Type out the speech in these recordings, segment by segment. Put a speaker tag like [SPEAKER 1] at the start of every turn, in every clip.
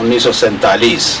[SPEAKER 1] 1947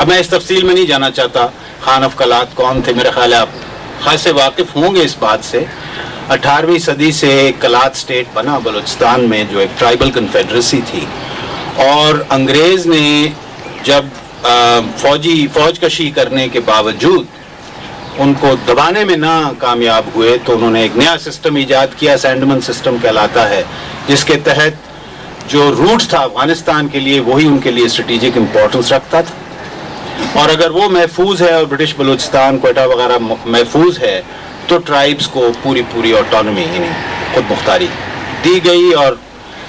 [SPEAKER 1] اب میں اس تفصیل میں نہیں جانا چاہتا خان آف کلات کون تھے، میرے خیال ہے آپ خاصے واقف ہوں گے اس بات سے. 18ویں صدی سے کلات اسٹیٹ بنا بلوچستان میں، جو ایک ٹرائبل کنفیڈریسی تھی، اور انگریز نے جب فوج کشی کرنے کے باوجود ان کو دبانے میں نہ کامیاب ہوئے تو انہوں نے ایک نیا سسٹم ایجاد کیا، سینڈمن سسٹم کہلاتا ہے، جس کے تحت جو روٹ تھا افغانستان کے لیے وہی ان کے لیے اسٹریٹجک امپورٹنس رکھتا تھا، اور اگر وہ محفوظ ہے اور برٹش بلوچستان کوئٹہ وغیرہ محفوظ ہے تو ٹرائبز کو پوری آٹونومی یعنی خود مختاری دی گئی، اور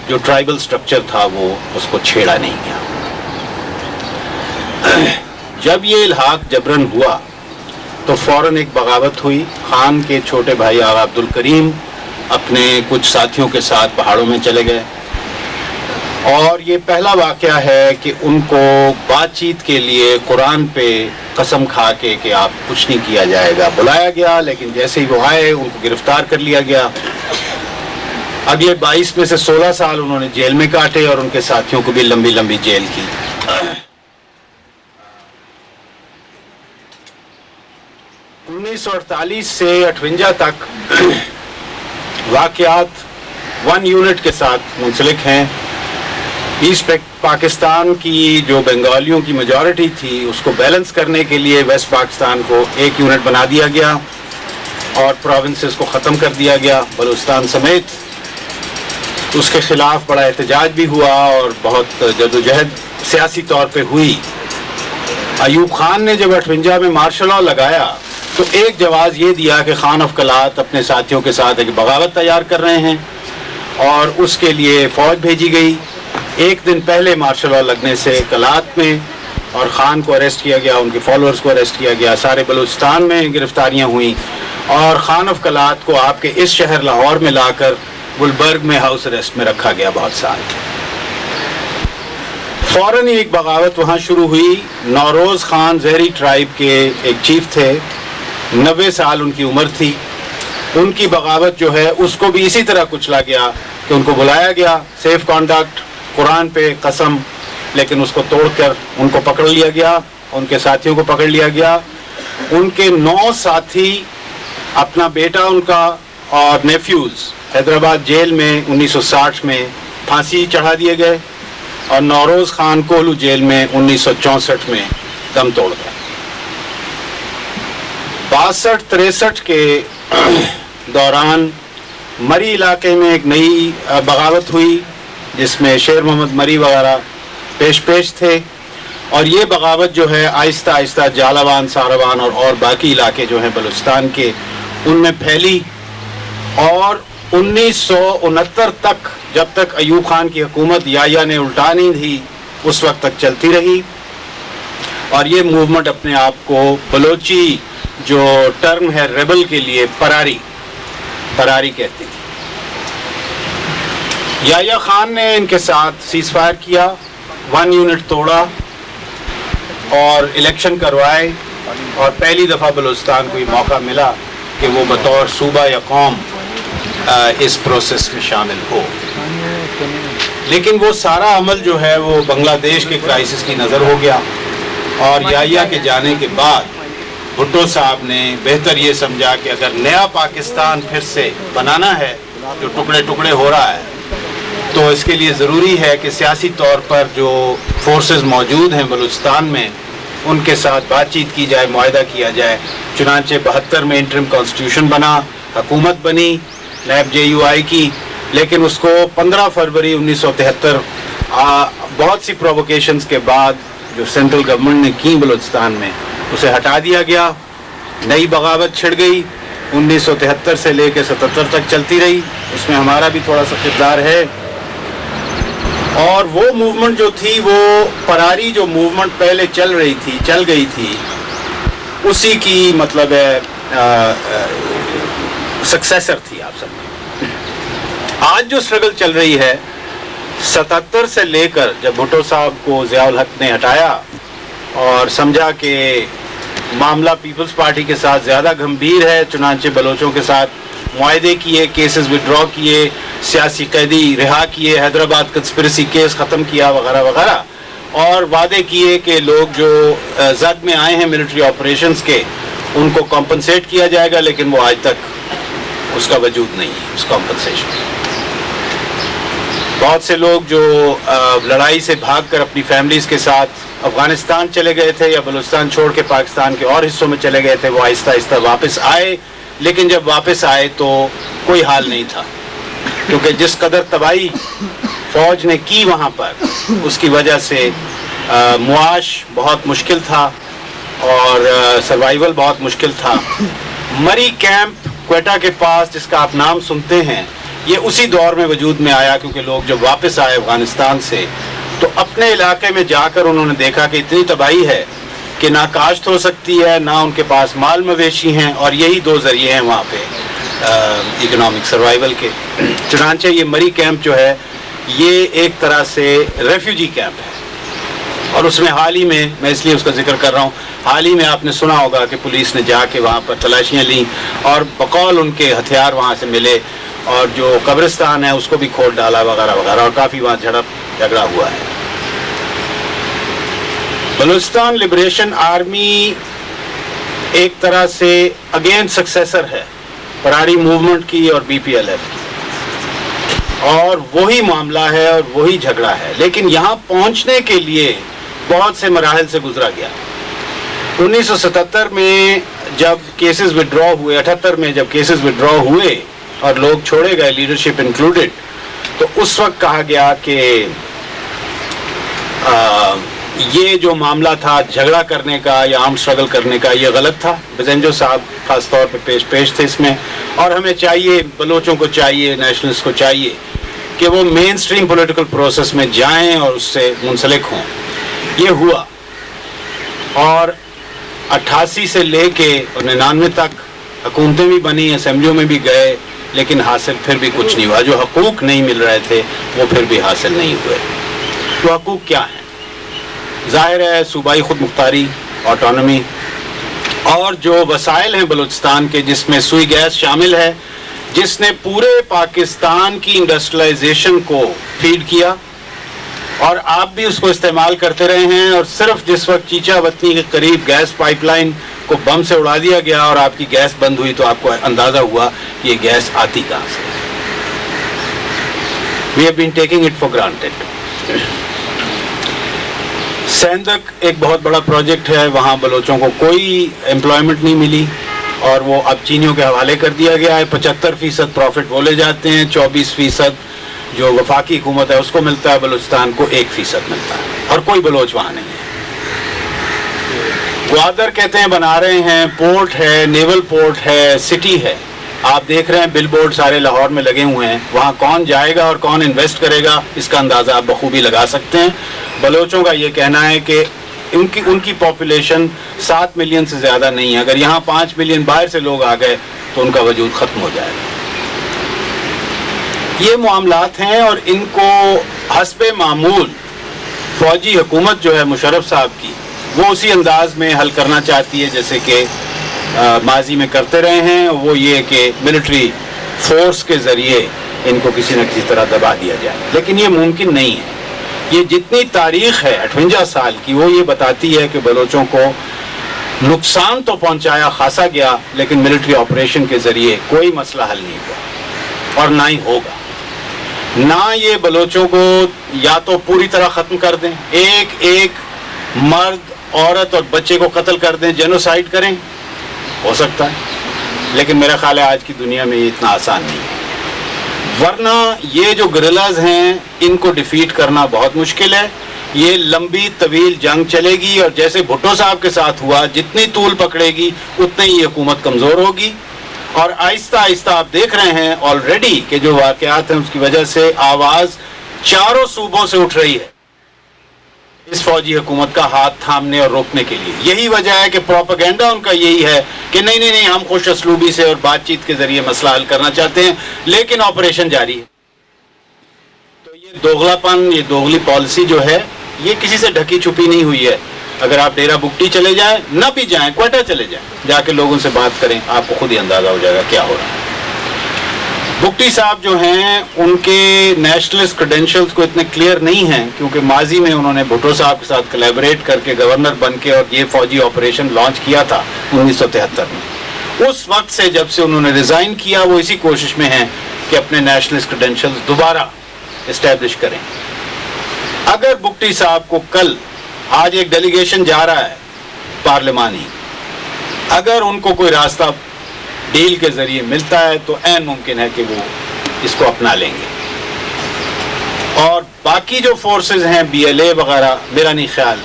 [SPEAKER 1] جو ٹرائبل سٹرکچر تھا وہ اس کو چھیڑا نہیں گیا. جب یہ الحاق جبرن ہوا تو فوراً ایک بغاوت ہوئی. خان کے چھوٹے بھائی آغا عبد الکریم اپنے کچھ ساتھیوں کے ساتھ پہاڑوں میں چلے گئے، اور یہ پہلا واقعہ ہے کہ ان کو بات چیت کے لیے قرآن پہ قسم کھا کے کہ آپ کچھ نہیں کیا جائے گا بلایا گیا، لیکن جیسے ہی وہ آئے ان کو گرفتار کر لیا گیا. اگلے 22 میں سے 16 سال انہوں نے جیل میں کاٹے اور ان کے ساتھیوں کو بھی لمبی جیل کی. 1948 سے 58 تک واقعات 1 یونٹ کے ساتھ منسلک ہیں. ایسٹ پاکستان کی جو بنگالیوں کی میجورٹی تھی اس کو بیلنس کرنے کے لیے ویسٹ پاکستان کو 1 یونٹ بنا دیا گیا اور پروونسز کو ختم کر دیا گیا بلوچستان سمیت. اس کے خلاف بڑا احتجاج بھی ہوا اور بہت جدوجہد سیاسی طور پہ ہوئی. ایوب خان نے جب 58 میں مارشل لاء لگایا تو ایک جواز یہ دیا کہ خان آف کلات اپنے ساتھیوں کے ساتھ ایک بغاوت تیار کر رہے ہیں اور اس کے لیے فوج بھیجی گئی. 1 دن پہلے مارشل لاء لگنے سے کلات میں اور خان کو اریسٹ کیا گیا، ان کے فالوورز کو اریسٹ کیا گیا، سارے بلوچستان میں گرفتاریاں ہوئیں اور خان آف کلات کو آپ کے اس شہر لاہور میں لا کر گلبرگ میں ہاؤس اریسٹ میں رکھا گیا بہت سال. فوراً ہی ایک بغاوت وہاں شروع ہوئی. نوروز خان زہری ٹرائب کے ایک چیف تھے، 90 سال ان کی عمر تھی. ان کی بغاوت جو ہے اس کو بھی اسی طرح کچلا گیا کہ ان کو بلایا گیا، سیف کانڈکٹ، قرآن پہ قسم، لیکن اس کو توڑ کر ان کو پکڑ لیا گیا، ان کے ساتھیوں کو پکڑ لیا گیا. ان کے 9 ساتھی، اپنا بیٹا ان کا اور نیفیوز حیدرآباد جیل میں 1960 میں پھانسی چڑھا دیے گئے اور نوروز خان کوہلو جیل میں 1964 میں دم توڑ گئے. 62-63 کے دوران مری علاقے میں ایک نئی بغاوت ہوئی جس میں شیر محمد مری وغیرہ پیش تھے، اور یہ بغاوت جو ہے آہستہ آہستہ جالابان، ساروان اور باقی علاقے جو ہیں بلوچستان کے ان میں پھیلی، اور 1969 تک جب تک ایوب خان کی حکومت یا نے الٹا نہیں دی اس وقت تک چلتی رہی. اور یہ موومنٹ اپنے آپ کو بلوچی جو ٹرم ہے ریبل کے لیے پراری کہتی تھی. یحییٰ خان نے ان کے ساتھ سیز فائر کیا، 1 یونٹ توڑا اور الیکشن کروائے، اور پہلی دفعہ بلوچستان کو یہ موقع ملا کہ وہ بطور صوبہ یا قوم اس پروسیس میں شامل ہو. لیکن وہ سارا عمل جو ہے وہ بنگلہ دیش کے کرائسس کی نظر ہو گیا، اور یحییٰ کے جانے کے بعد بھٹو صاحب نے بہتر یہ سمجھا کہ اگر نیا پاکستان پھر سے بنانا ہے جو ٹکڑے ہو رہا ہے تو اس کے لیے ضروری ہے کہ سیاسی طور پر جو فورسز موجود ہیں بلوچستان میں ان کے ساتھ بات چیت کی جائے، معاہدہ کیا جائے. چنانچہ 72 میں انٹرم کانسٹیٹیوشن بنا، حکومت بنی نیب JUI کی، لیکن اس کو 15 فروری 1973 بہت سی پرووکیشنز کے بعد جو سینٹرل گورنمنٹ نے کی بلوچستان میں اسے ہٹا دیا گیا. نئی بغاوت چھڑ گئی، 1973 سے لے کے 77 تک چلتی رہی، اس میں ہمارا بھی تھوڑا سا کردار ہے. اور وہ موومنٹ جو تھی، وہ پراری جو موومنٹ پہلے چل گئی تھی اسی کی مطلب ہے سکسیسر تھی. آپ سب آج جو سٹرگل چل رہی ہے 77 سے لے کر جب بھٹو صاحب کو ضیاء الحق نے ہٹایا اور سمجھا کہ معاملہ پیپلز پارٹی کے ساتھ زیادہ گھمبیر ہے، چنانچہ بلوچوں کے ساتھ معاہدے کیے، کیسز وڈرا کیے، سیاسی قیدی رہا کیے، حیدرآباد کنسپریسی کیس ختم کیا وغیرہ وغیرہ. اور وعدے کیے کہ لوگ جو زد میں آئے ہیں ملٹری آپریشنز کے ان کو کمپنسیٹ کیا جائے گا، لیکن وہ آج تک اس کا وجود نہیں ہے، اس کمپنسیشن۔ بہت سے لوگ جو لڑائی سے بھاگ کر اپنی فیملیز کے ساتھ افغانستان چلے گئے تھے یا بلوچستان چھوڑ کے پاکستان کے اور حصوں میں چلے گئے تھے، وہ آہستہ آہستہ واپس آئے، لیکن جب واپس آئے تو کوئی حال نہیں تھا، کیونکہ جس قدر تباہی فوج نے کی وہاں پر اس کی وجہ سے معاش بہت مشکل تھا اور سروائیول بہت مشکل تھا۔ مری کیمپ کوئٹہ کے پاس جس کا آپ نام سنتے ہیں، یہ اسی دور میں وجود میں آیا، کیونکہ لوگ جب واپس آئے افغانستان سے تو اپنے علاقے میں جا کر انہوں نے دیکھا کہ اتنی تباہی ہے کہ نہ کاشت ہو سکتی ہے، نہ ان کے پاس مال مویشی ہیں، اور یہی دو ذریعے ہیں وہاں پہ اکنامک سروائیول کے۔ چنانچہ یہ مری کیمپ جو ہے یہ ایک طرح سے ریفیوجی کیمپ ہے، اور اس میں حال ہی میں اس لیے اس کا ذکر کر رہا ہوں، حال ہی میں آپ نے سنا ہوگا کہ پولیس نے جا کے وہاں پر تلاشیاں لیں اور بقول ان کے ہتھیار وہاں سے ملے، اور جو قبرستان ہے اس کو بھی کھود ڈالا وغیرہ وغیرہ، اور کافی وہاں جھگڑا ہوا ہے۔ بلوچستان لبریشن آرمی ایک طرح سے اگین سکسیسر ہے پراری موومنٹ کی اور بی پی ایل ایف کی، اور وہی معاملہ ہے اور وہی جھگڑا ہے، لیکن یہاں پہنچنے کے لیے بہت سے مراحل سے گزرا گیا۔ 1977 میں جب کیسز وڈرا ہوئے، 78 میں جب کیسز وڈرا ہوئے اور لوگ چھوڑے گئے، لیڈرشپ انکلوڈڈ، تو اس وقت کہا گیا کہ یہ جو معاملہ تھا جھگڑا کرنے کا یا آرم اسٹرگل کرنے کا یہ غلط تھا۔ بزنجو صاحب خاص طور پہ پیش تھے اس میں، اور ہمیں چاہیے، بلوچوں کو چاہیے، نیشنلسٹ کو چاہیے کہ وہ مین سٹریم پولیٹیکل پروسیس میں جائیں اور اس سے منسلک ہوں۔ یہ ہوا، اور 88 سے لے کے 99 تک حکومتیں بھی بنی، اسمبلیوں میں بھی گئے، لیکن حاصل پھر بھی کچھ نہیں ہوا۔ جو حقوق نہیں مل رہے تھے وہ پھر بھی حاصل نہیں ہوئے۔ تو حقوق کیا ہیں؟ ظاہر ہے صوبائی خود مختاری، آٹونومی، اور جو وسائل ہیں بلوچستان کے جس میں سوئی گیس شامل ہے، جس نے پورے پاکستان کی انڈسٹریلائزیشن کو فیڈ کیا، اور آپ بھی اس کو استعمال کرتے رہے ہیں، اور صرف جس وقت چیچا وطنی کے قریب گیس پائپ لائن کو بم سے اڑا دیا گیا اور آپ کی گیس بند ہوئی تو آپ کو اندازہ ہوا کہ یہ گیس آتی کہاں سے۔ We have been taking it for granted۔ Saindak ایک بہت بڑا پروجیکٹ ہے، وہاں بلوچوں کو کوئی امپلائمنٹ نہیں ملی، اور وہ اب چینیوں کے حوالے کر دیا گیا ہے۔ 75% پروفٹ وہ لے جاتے ہیں، 24% جو وفاقی حکومت ہے اس کو ملتا ہے، بلوچستان کو 1% ملتا ہے، اور کوئی بلوچ وہاں نہیں ہے۔ گوادر کہتے ہیں بنا رہے ہیں، پورٹ ہے، نیول پورٹ ہے، سٹی ہے، آپ دیکھ رہے ہیں بل بورڈ سارے لاہور میں لگے ہوئے ہیں، وہاں کون جائے گا اور کون انویسٹ کرے گا اس کا اندازہ آپ بخوبی لگا سکتے ہیں۔ بلوچوں کا یہ کہنا ہے کہ ان کی پاپولیشن 7 ملین سے زیادہ نہیں ہے، اگر یہاں 5 ملین باہر سے لوگ آ گئے تو ان کا وجود ختم ہو جائے گا۔ یہ معاملات ہیں، اور ان کو حسب معمول فوجی حکومت جو ہے مشرف صاحب کی، وہ اسی انداز میں حل کرنا چاہتی ہے جیسے کہ ماضی میں کرتے رہے ہیں، وہ یہ کہ ملٹری فورس کے ذریعے ان کو کسی نہ کسی طرح دبا دیا جائے، لیکن یہ ممکن نہیں ہے۔ یہ جتنی تاریخ ہے 58 سال کی، وہ یہ بتاتی ہے کہ بلوچوں کو نقصان تو پہنچایا خاصا گیا، لیکن ملٹری آپریشن کے ذریعے کوئی مسئلہ حل نہیں ہوا، اور نہ ہی ہوگا۔ نہ یہ بلوچوں کو یا تو پوری طرح ختم کر دیں، ایک مرد، عورت اور بچے کو قتل کر دیں، جینوسائیڈ کریں، ہو سکتا ہے، لیکن میرا خیال ہے آج کی دنیا میں یہ اتنا آسان نہیں ہے۔ ورنہ یہ جو گریلاز ہیں ان کو ڈیفیٹ کرنا بہت مشکل ہے، یہ لمبی طویل جنگ چلے گی، اور جیسے بھٹو صاحب کے ساتھ ہوا، جتنی طول پکڑے گی اتنی ہی حکومت کمزور ہوگی، اور آہستہ آہستہ آپ دیکھ رہے ہیں آلریڈی کہ جو واقعات ہیں اس کی وجہ سے آواز چاروں صوبوں سے اٹھ رہی ہے اس فوجی حکومت کا ہاتھ تھامنے اور روکنے کے لیے۔ یہی وجہ ہے کہ پروپیگنڈا ان کا یہی ہے کہ نہیں ہم خوش اسلوبی سے اور بات چیت کے ذریعے مسئلہ حل کرنا چاہتے ہیں، لیکن آپریشن جاری ہے۔ تو یہ دوغلا پن، یہ دوغلی پالیسی جو ہے، یہ کسی سے ڈھکی چھپی نہیں ہوئی ہے۔ اگر آپ ڈیرا بگٹی چلے جائیں، نہ بھی جائیں، کوئٹہ چلے جائیں، جا کے لوگوں سے بات کریں، آپ کو خود ہی اندازہ ہو جائے گا کیا ہو رہا ہے۔ بگٹی صاحب جو ہیں ان کے نیشنلسٹ کریڈینشلز کو اتنے کلیئر نہیں ہیں کیونکہ ماضی میں انہوں نے بھٹو صاحب کے ساتھ کلیبریٹ کر کے گورنر بن کے اور یہ فوجی آپریشن لانچ کیا تھا 1973 میں. اس وقت سے جب سے انہوں نے ریزائن کیا وہ اسی کوشش میں ہیں کہ اپنے نیشنلسٹ کریڈینشلز دوبارہ اسٹیبلش کریں. اگر بگٹی صاحب کو کل آج ایک ڈیلیگیشن جا رہا ہے پارلیمانی, اگر ان کو کوئی راستہ ڈیل کے ذریعے ملتا ہے تو عین ممکن ہے کہ وہ اس کو اپنا لیں گے. اور باقی جو فورسز ہیں بی ایل اے وغیرہ, میرا نہیں خیال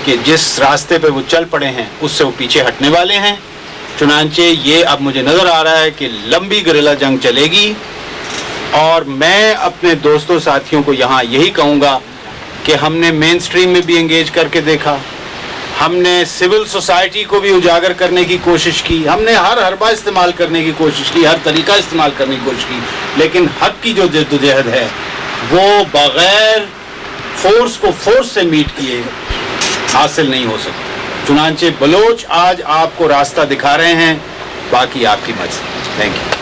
[SPEAKER 1] کہ جس راستے پہ وہ چل پڑے ہیں اس سے وہ پیچھے ہٹنے والے ہیں. چنانچہ یہ اب مجھے نظر آ رہا ہے کہ لمبی گریلا جنگ چلے گی, اور میں اپنے دوستوں ساتھیوں کو یہاں یہی کہوں گا کہ ہم نے مین سٹریم میں بھی انگیج کر کے دیکھا, ہم نے سول سوسائٹی کو بھی اجاگر کرنے کی کوشش کی, ہم نے ہر حربہ استعمال کرنے کی کوشش کی, ہر طریقہ استعمال کرنے کی کوشش کی, لیکن حق کی جو جدوجہد ہے وہ بغیر فورس کو فورس سے میٹ کیے حاصل نہیں ہو سکتی. چنانچہ بلوچ آج آپ کو راستہ دکھا رہے ہیں, باقی آپ کی مرضی. Thank you.